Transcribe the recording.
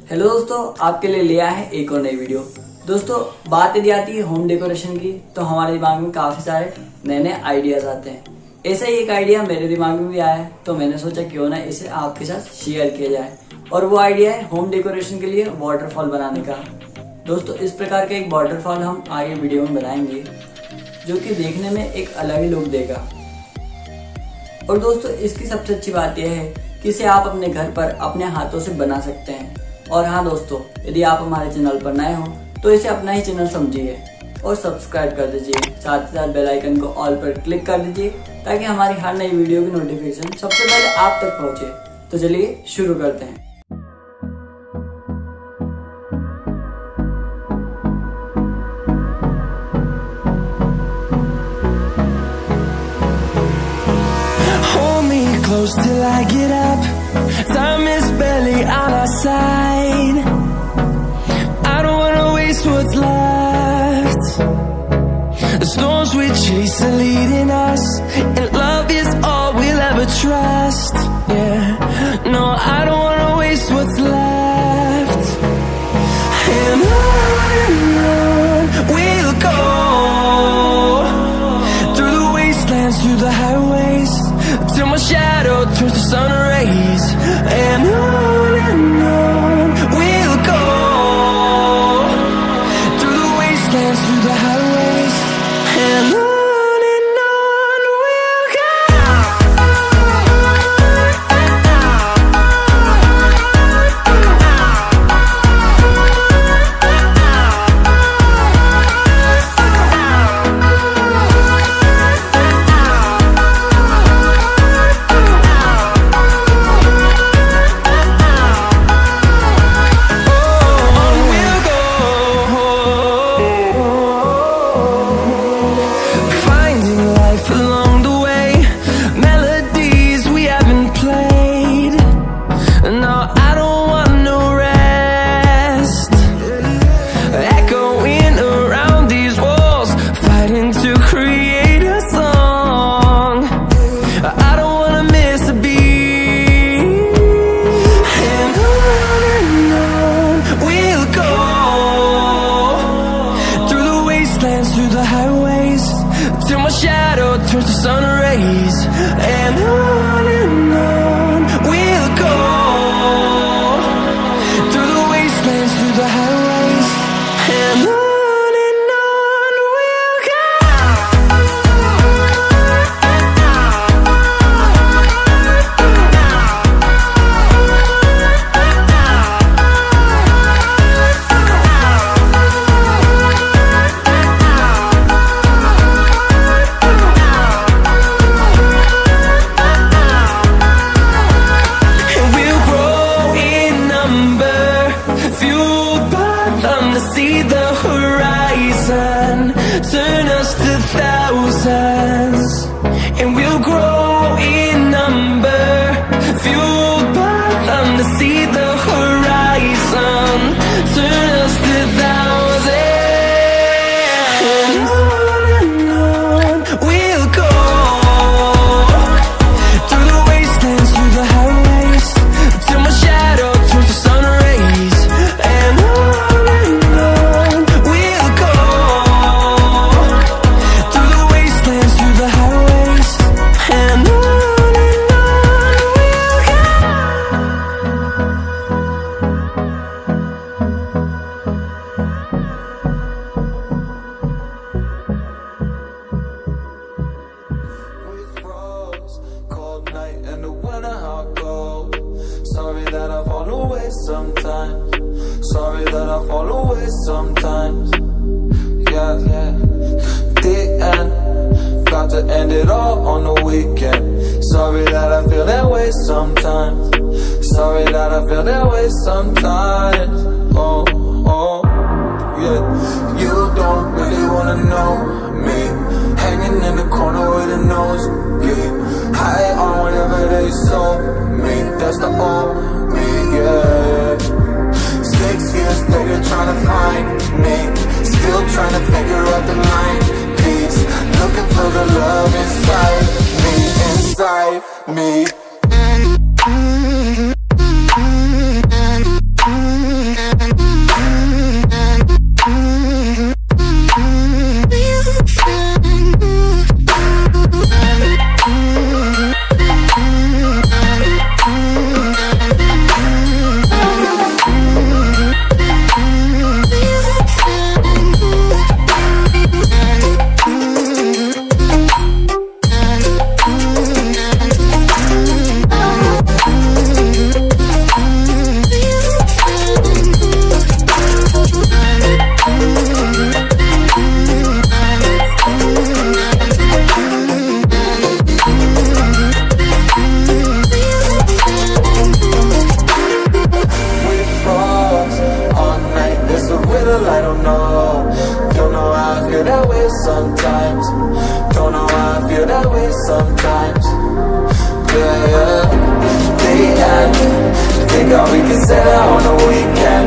Hello दोस्तों, आपके लिए लिया है एक और नई वीडियो। दोस्तों, बात यदि आती है होम डेकोरेशन की तो हमारे दिमाग में काफी सारे नए नए आइडियाज आते हैं। ऐसा ही एक आइडिया मेरे दिमाग में भी आया है, तो मैंने सोचा क्यों ना इसे आपके साथ शेयर किया जाए। और वो आइडिया है होम डेकोरेशन के लिए वाटरफॉल बनाने का। दोस्तों, इस प्रकार का एक वाटरफॉल हम आगे वीडियो में बनाएंगे, जो कि देखने में एक अलग ही लुक देगा। और दोस्तों, इसकी सबसे अच्छी बात यह है कि इसे आप अपने घर पर अपने हाथों से बना सकते हैं। और हाँ दोस्तों, यदि आप हमारे चैनल पर नए हो तो इसे अपना ही चैनल समझिए और सब्सक्राइब कर दीजिए। साथ ही साथ बेल आइकन को ऑल पर क्लिक कर दीजिए ताकि हमारी हर नई वीडियो की नोटिफिकेशन सबसे पहले आप तक पहुंचे। तो चलिए शुरू करते हैं। Close till I get up. Time is barely on our side. I don't wanna waste what's left. The storms we chase are leading us, and love is all we'll ever trust. Yeah, no, I don't wanna waste what's left. And on we'll go, through the wastelands, through the highways, till my shadow turns to sun rays. And on we'll go, through the wastelands, through the highways. And on we'll go. Through the highways, till my shadow turns to sun rays. And on we'll go, through the wastelands, through the highways. And on we'll go. See the horizon, turn us to thousands, and we'll grow in number, fueled by them. To see the horizon, turn us to thousands, and on we'll go, through the wastelands, through the highways, till my shadow turns to sun rays. And sorry that I fall away sometimes. Sorry that I fall away sometimes. Yeah, yeah. The end. Got to end it all on the weekend. Sorry that I feel that way sometimes. Sorry that I feel that way sometimes. Oh, oh, yeah. You don't really wanna know me. Hanging in the corner with a nosebleed. High on whatever they sold me. That's the old me, yeah. 6 years later trying to find me. Still trying to figure out the line piece. Looking for the love inside me, inside me. that way sometimes. Don't know why I feel that way sometimes. Yeah, yeah. The end. Think how we can set it on the